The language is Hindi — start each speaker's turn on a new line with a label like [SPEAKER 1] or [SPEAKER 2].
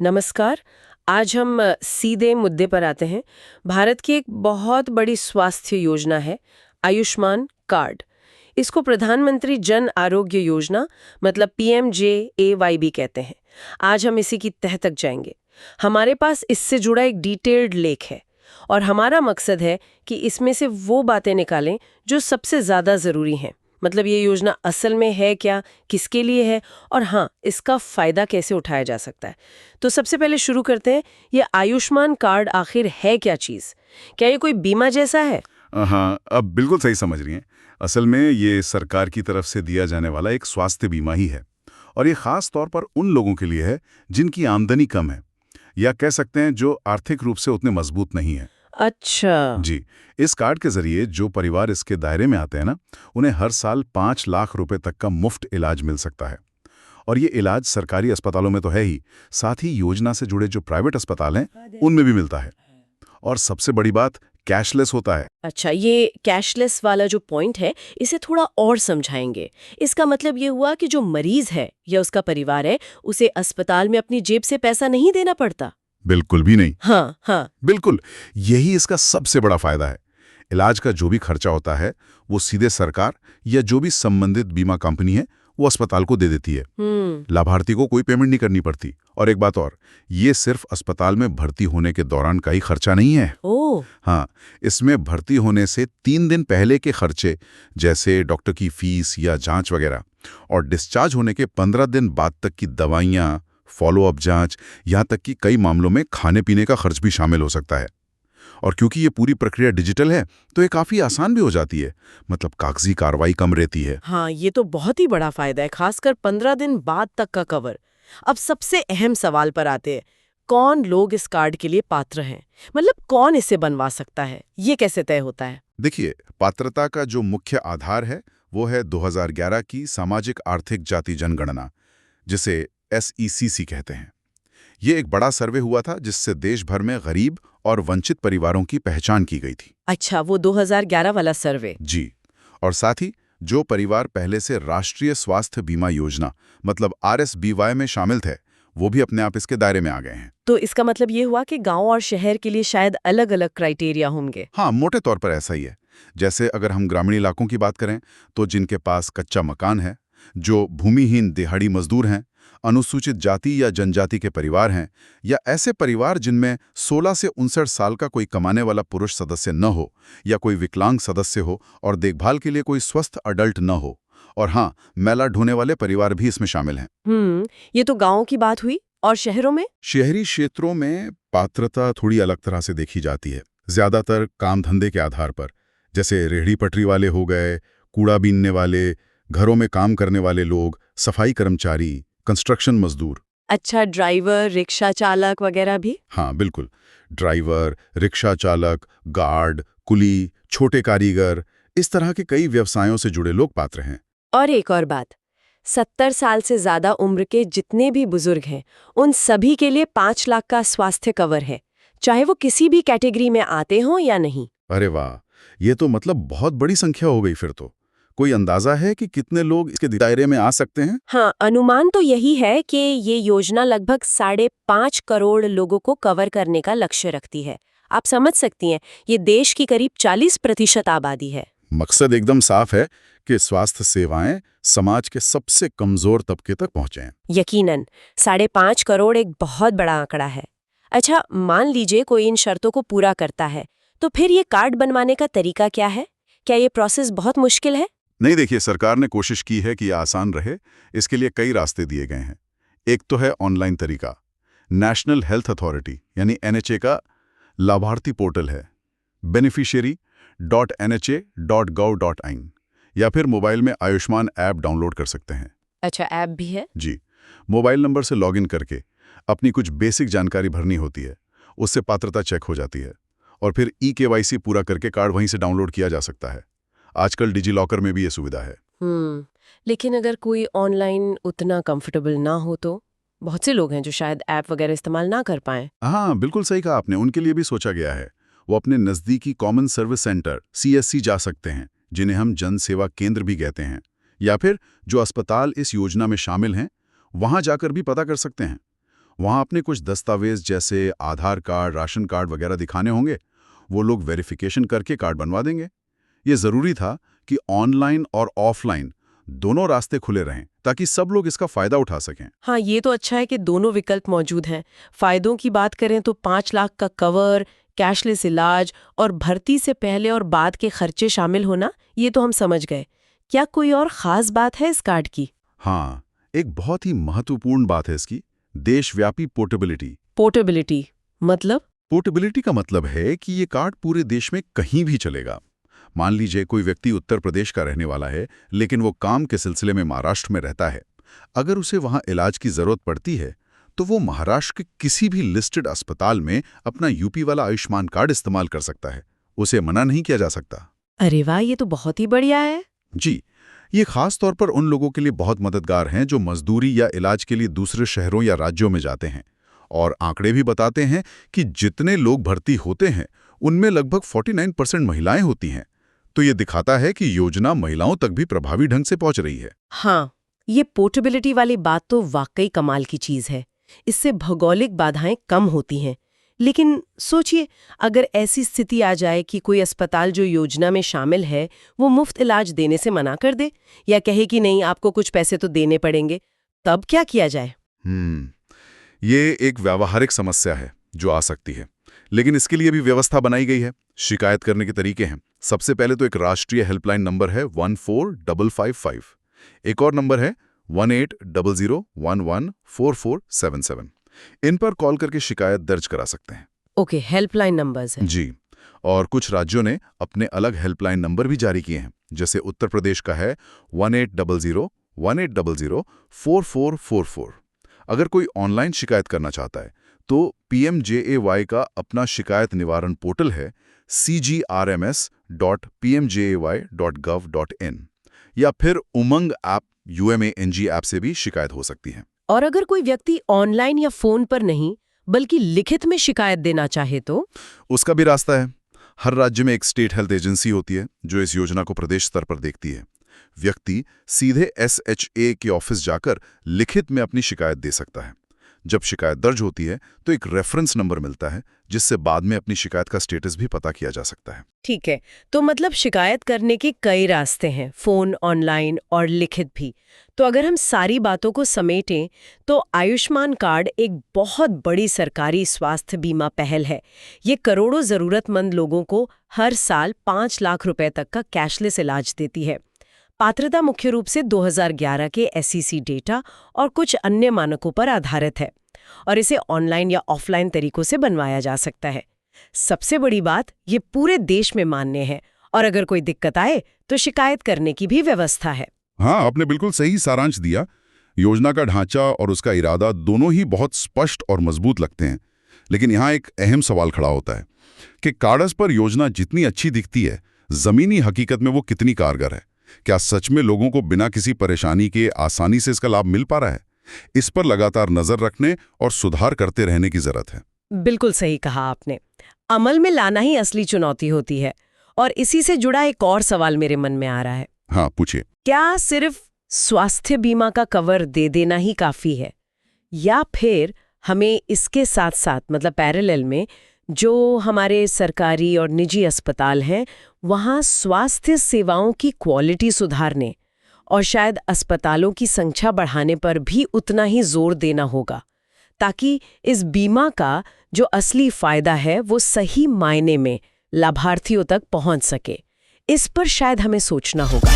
[SPEAKER 1] नमस्कार। आज हम सीधे मुद्दे पर आते हैं। भारत की एक बहुत बड़ी स्वास्थ्य योजना है आयुष्मान कार्ड। इसको प्रधानमंत्री जन आरोग्य योजना मतलब PMJAY भी कहते हैं। आज हम इसी की तह तक जाएंगे। हमारे पास इससे जुड़ा एक डिटेल्ड लेख है और हमारा मकसद है कि इसमें से वो बातें निकालें जो सबसे ज़्यादा ज़रूरी हैं। मतलब ये योजना असल में है क्या, किसके लिए है और हाँ, इसका फ़ायदा कैसे उठाया जा सकता है। तो सबसे पहले शुरू करते हैं, ये आयुष्मान कार्ड आखिर है क्या चीज़? क्या ये कोई बीमा जैसा है?
[SPEAKER 2] हाँ, अब बिल्कुल सही समझ रही हैं। असल में ये सरकार की तरफ से दिया जाने वाला एक स्वास्थ्य बीमा ही है और ये खास तौर पर उन लोगों के लिए है जिनकी आमदनी कम है या कह सकते हैं जो आर्थिक रूप से उतने मजबूत नहीं है।
[SPEAKER 1] अच्छा।
[SPEAKER 2] जी, इस कार्ड के जरिए जो परिवार इसके दायरे में आते हैं ना, उन्हें हर साल 5 लाख रुपए तक का मुफ्त इलाज मिल सकता है। और ये इलाज सरकारी अस्पतालों में तो है ही, साथ ही योजना से जुड़े जो प्राइवेट अस्पताल हैं, उनमें भी मिलता है। और सबसे बड़ी बात, कैशलेस होता है।
[SPEAKER 1] अच्छा, ये कैशलेस वाला जो पॉइंट है, इसे थोड़ा और समझाएंगे। इसका मतलब ये हुआ कि जो मरीज है या उसका परिवार है, उसे अस्पताल में अपनी जेब से पैसा नहीं देना पड़ता।
[SPEAKER 2] बिल्कुल भी नहीं।
[SPEAKER 1] हाँ हाँ।
[SPEAKER 2] बिल्कुल, यही इसका सबसे बड़ा फायदा है। इलाज का जो भी खर्चा होता है, वो सीधे सरकार या जो भी संबंधित बीमा कंपनी है, वो अस्पताल को दे देती है। लाभार्थी को कोई पेमेंट नहीं करनी पड़ती। और एक बात और, ये सिर्फ अस्पताल में भर्ती होने के दौरान का ही खर्चा नहीं है।
[SPEAKER 1] ओह।
[SPEAKER 2] हाँ, इसमें भर्ती होने से 3 दिन पहले के खर्चे, जैसे डॉक्टर की फीस या जांच वगैरह, और डिस्चार्ज होने के 15 दिन बाद तक की दवाइयाँ, फॉलोअप जांच, यहाँ तक कि कई मामलों में खाने पीने का खर्च भी शामिल हो सकता है। और क्योंकि ये पूरी प्रक्रिया डिजिटल है, तो ये काफ़ी आसान भी हो जाती है। मतलब कागजी कार्रवाई कम रहती है।
[SPEAKER 1] हाँ, ये तो बहुत ही बड़ा फायदा है, खासकर 15 दिन बाद तक का कवर। अब सबसे अहम सवाल पर आते हैं, कौन लोग इस कार्ड के लिए पात्र हैं? मतलब कौन इसे बनवा सकता है? ये कैसे तय होता है?
[SPEAKER 2] देखिए, पात्रता का जो मुख्य आधार है, वो है 2011 की सामाजिक आर्थिक जाति जनगणना, जिसे SECC कहते हैं। ये एक बड़ा सर्वे हुआ था जिससे देश भर में गरीब और वंचित परिवारों की पहचान की गई थी।
[SPEAKER 1] अच्छा, वो 2011 वाला सर्वे।
[SPEAKER 2] जी। और साथ ही जो परिवार पहले से राष्ट्रीय स्वास्थ्य बीमा योजना मतलब RSBY में शामिल थे, वो भी अपने आप इसके दायरे में आ गए हैं।
[SPEAKER 1] तो इसका मतलब ये हुआ कि गांव और शहर के लिए शायद अलग-अलग क्राइटेरिया होंगे।
[SPEAKER 2] हाँ, मोटे तौर पर ऐसा ही है। जैसे अगर हम ग्रामीण इलाकों की बात करें, तो जिनके पास कच्चा मकान है, जो भूमिहीन दिहाड़ी मजदूर हैं, अनुसूचित जाति या जनजाति के परिवार हैं, या ऐसे परिवार जिनमें 16 से 59 साल का कोई कमाने वाला पुरुष सदस्य न हो, या कोई विकलांग सदस्य हो और देखभाल के लिए कोई स्वस्थ अडल्ट न हो। और हाँ, मैला ढोने वाले परिवार भी इसमें शामिल हैं।
[SPEAKER 1] ये तो गांव की बात हुई। और शहरों में?
[SPEAKER 2] शहरी क्षेत्रों में पात्रता थोड़ी अलग तरह से देखी जाती है, ज्यादातर काम धंधे के आधार पर। जैसे रेहड़ी पटरी वाले हो गए, कूड़ा बीनने वाले, घरों में काम करने वाले लोग, सफाई कर्मचारी, कंस्ट्रक्शन मजदूर।
[SPEAKER 1] अच्छा, ड्राइवर, रिक्शा चालक वगैरह भी?
[SPEAKER 2] हाँ बिल्कुल, ड्राइवर, रिक्शा चालक, गार्ड, कुली, छोटे कारीगर, इस तरह के कई व्यवसायों से जुड़े लोग पात्र हैं।
[SPEAKER 1] और एक और बात, 70 साल से ज्यादा उम्र के जितने भी बुजुर्ग हैं, उन सभी के लिए 5 लाख का स्वास्थ्य कवर है, चाहे वो किसी भी कैटेगरी में आते हों या नहीं।
[SPEAKER 2] अरे वाह, ये तो मतलब बहुत बड़ी संख्या हो गई फिर तो। कोई अंदाजा है कि कितने लोग इसके दायरे में आ सकते हैं?
[SPEAKER 1] हाँ, अनुमान तो यही है कि ये योजना लगभग 5.5 करोड़ लोगों को कवर करने का लक्ष्य रखती है। आप समझ सकती हैं, ये देश की करीब 40% आबादी है।
[SPEAKER 2] मकसद एकदम साफ है कि स्वास्थ्य सेवाएं समाज के सबसे कमजोर तबके तक पहुंचें।
[SPEAKER 1] यकीनन 5.5 करोड़ एक बहुत बड़ा आंकड़ा है। अच्छा, मान लीजिए कोई इन शर्तों को पूरा करता है, तो फिर ये कार्ड बनवाने का तरीका क्या है? क्या ये प्रोसेस बहुत मुश्किल है?
[SPEAKER 2] नहीं, देखिए, सरकार ने कोशिश की है कि ये आसान रहे। इसके लिए कई रास्ते दिए गए हैं। एक तो है ऑनलाइन तरीका। नेशनल हेल्थ अथॉरिटी यानी NHA का लाभार्थी पोर्टल है, beneficiary.nha.gov.in, या फिर मोबाइल में आयुष्मान ऐप डाउनलोड कर सकते हैं।
[SPEAKER 1] अच्छा, ऐप भी है?
[SPEAKER 2] जी, मोबाइल नंबर से लॉगिन करके अपनी कुछ बेसिक जानकारी भरनी होती है, उससे पात्रता चेक हो जाती है और फिर eKYC पूरा करके कार्ड वहीं से डाउनलोड किया जा सकता है। आजकल डिजी लॉकर में भी ये सुविधा है।
[SPEAKER 1] लेकिन अगर कोई ऑनलाइन उतना कंफर्टेबल ना हो तो? बहुत से लोग हैं जो शायद ऐप वगैरह इस्तेमाल ना कर पाएं।
[SPEAKER 2] हाँ, बिल्कुल सही कहा आपने, उनके लिए भी सोचा गया है। वो अपने नज़दीकी कॉमन सर्विस सेंटर CSC जा सकते हैं, जिन्हें हम जन सेवा केंद्र भी कहते हैं, या फिर जो अस्पताल इस योजना में शामिल हैं, वहाँ जाकर भी पता कर सकते हैं। वहाँ अपने कुछ दस्तावेज जैसे आधार कार्ड, राशन कार्ड वगैरह दिखाने होंगे। वो लोग वेरिफिकेशन करके कार्ड बनवा देंगे। ये ज़रूरी था कि ऑनलाइन और ऑफलाइन दोनों रास्ते खुले रहें ताकि सब लोग इसका फ़ायदा उठा सकें।
[SPEAKER 1] हाँ, ये तो अच्छा है कि दोनों विकल्प मौजूद हैं। फायदों की बात करें तो 5 लाख का कवर, कैशलेस इलाज और भर्ती से पहले और बाद के खर्चे शामिल होना, ये तो हम समझ गए। क्या कोई और खास बात है इस कार्ड की?
[SPEAKER 2] हाँ, एक बहुत ही महत्वपूर्ण बात है इसकी, देशव्यापी पोर्टेबिलिटी।
[SPEAKER 1] पोर्टेबिलिटी मतलब?
[SPEAKER 2] पोर्टेबिलिटी का मतलब है कि ये कार्ड पूरे देश में कहीं भी चलेगा। मान लीजिए कोई व्यक्ति उत्तर प्रदेश का रहने वाला है, लेकिन वो काम के सिलसिले में महाराष्ट्र में रहता है। अगर उसे वहाँ इलाज की ज़रूरत पड़ती है, तो वो महाराष्ट्र के किसी भी लिस्टेड अस्पताल में अपना यूपी वाला आयुष्मान कार्ड इस्तेमाल कर सकता है। उसे मना नहीं किया जा सकता।
[SPEAKER 1] अरे वाह, ये तो बहुत ही बढ़िया है।
[SPEAKER 2] जी, ये खास तौर पर उन लोगों के लिए बहुत मददगार हैं जो मजदूरी या इलाज के लिए दूसरे शहरों या राज्यों में जाते हैं। और आंकड़े भी बताते हैं कि जितने लोग भर्ती होते हैं, उनमें लगभग 49% महिलाएं होती हैं। तो ये दिखाता है कि योजना महिलाओं तक भी प्रभावी ढंग से पहुंच रही है।
[SPEAKER 1] हाँ, ये पोर्टेबिलिटी वाली बात तो वाकई कमाल की चीज है। इससे भौगोलिक बाधाएं कम होती हैं। लेकिन सोचिए, अगर ऐसी स्थिति आ जाए कि कोई अस्पताल जो योजना में शामिल है वो मुफ्त इलाज देने से मना कर दे या कहे कि नहीं, आपको कुछ पैसे तो देने पड़ेंगे, तब क्या किया जाए?
[SPEAKER 2] ये एक व्यावहारिक समस्या है जो आ सकती है, लेकिन इसके लिए भी व्यवस्था बनाई गई है। शिकायत करने के तरीके हैं। सबसे पहले तो एक राष्ट्रीय हेल्पलाइन नंबर है 14555। एक और नंबर है 1800114477। इन पर कॉल करके शिकायत दर्ज करा सकते हैं।
[SPEAKER 1] ओके, हेल्पलाइन नंबर्स हैं।
[SPEAKER 2] जी, और कुछ राज्यों ने अपने अलग हेल्पलाइन नंबर भी जारी किए हैं। जैसे उत्तर प्रदेश का है 1800-1800-4444। अगर कोई ऑनलाइन शिकायत करना चाहता है तो PMJAY का अपना शिकायत निवारण पोर्टल है cgrms.pmjay.gov.in, या फिर उमंग ऐप UMANG ऐप से भी शिकायत हो सकती है।
[SPEAKER 1] और अगर कोई व्यक्ति ऑनलाइन या फोन पर नहीं बल्कि लिखित में शिकायत देना चाहे तो?
[SPEAKER 2] उसका भी रास्ता है। हर राज्य में एक स्टेट हेल्थ एजेंसी होती है जो इस योजना को प्रदेश स्तर पर देखती है। व्यक्ति सीधे SHA के ऑफिस जाकर लिखित में अपनी शिकायत दे सकता है। जब शिकायत दर्ज होती है तो एक रेफरेंस नंबर मिलता है जिससे बाद में अपनी शिकायत का स्टेटस भी पता किया जा सकता है।
[SPEAKER 1] ठीक है, तो मतलब शिकायत करने के कई रास्ते हैं, फोन, ऑनलाइन और लिखित भी। तो अगर हम सारी बातों को समेटें तो आयुष्मान कार्ड एक बहुत बड़ी सरकारी स्वास्थ्य बीमा पहल है। ये करोड़ों जरूरतमंद लोगों को हर साल 5 लाख रुपए तक का कैशलेस इलाज देती है। पात्रता मुख्य रूप से 2011 के SEC डेटा और कुछ अन्य मानकों पर आधारित है और इसे ऑनलाइन या ऑफलाइन तरीकों से बनवाया जा सकता है। सबसे बड़ी बात, ये पूरे देश में मान्य है और अगर कोई दिक्कत आए तो शिकायत करने की भी व्यवस्था है।
[SPEAKER 2] हाँ, आपने बिल्कुल सही सारांश दिया। योजना का ढांचा और उसका इरादा दोनों ही बहुत स्पष्ट और मजबूत लगते हैं। लेकिन यहाँ एक अहम सवाल खड़ा होता है कि कागज पर योजना जितनी अच्छी दिखती है, जमीनी हकीकत में वो कितनी कारगर है। क्या सच में लोगों को बिना किसी परेशानी के आसानी से इसका लाभ मिल पा रहा है? इस पर लगातार नजर रखने और सुधार करते रहने की जरूरत है।
[SPEAKER 1] बिल्कुल सही कहा आपने। अमल में लाना ही असली चुनौती होती है। और इसी से जुड़ा एक और सवाल मेरे मन में आ रहा है।
[SPEAKER 2] हाँ, पूछिए।
[SPEAKER 1] क्या सिर्फ स्वास्थ्य बीमा का कवर दे देना ही काफी है, या फिर हमें इसके साथ साथ मतलब पैरेलल में जो हमारे सरकारी और निजी अस्पताल हैं वहाँ स्वास्थ्य सेवाओं की क्वालिटी सुधारने और शायद अस्पतालों की संख्या बढ़ाने पर भी उतना ही जोर देना होगा, ताकि इस बीमा का जो असली फायदा है वो सही मायने में लाभार्थियों तक पहुंच सके? इस पर शायद हमें सोचना होगा।